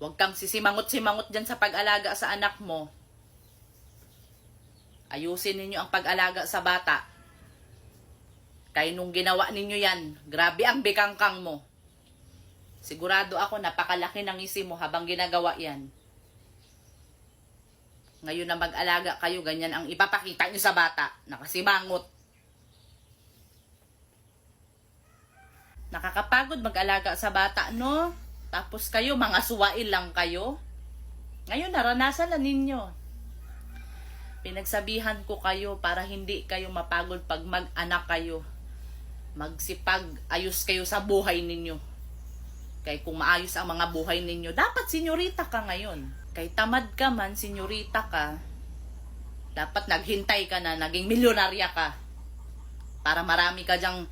Huwag kang sisimangot-simangot dyan sa pag-alaga sa anak mo. Ayusin ninyo ang pag-alaga sa bata. Kaya nung ginawa ninyo yan, grabe ang bikangkang mo. Sigurado ako napakalaki ng isi mo habang ginagawa yan. Ngayon na mag-alaga kayo, ganyan ang ipapakita nyo sa bata. Nakasimangot. Nakakapagod mag-alaga sa bata, no? Tapos kayo, mga suwail lang kayo. Ngayon, naranasan na ninyo. Pinagsabihan ko kayo para hindi kayo mapagod pag mag-anak kayo. Magsipag, ayos kayo sa buhay ninyo. Kaya kung maayos ang mga buhay ninyo, dapat senyorita ka ngayon. Kaya tamad ka man, senyorita ka, dapat naghintay ka na, naging milyonarya ka. Para marami ka dyang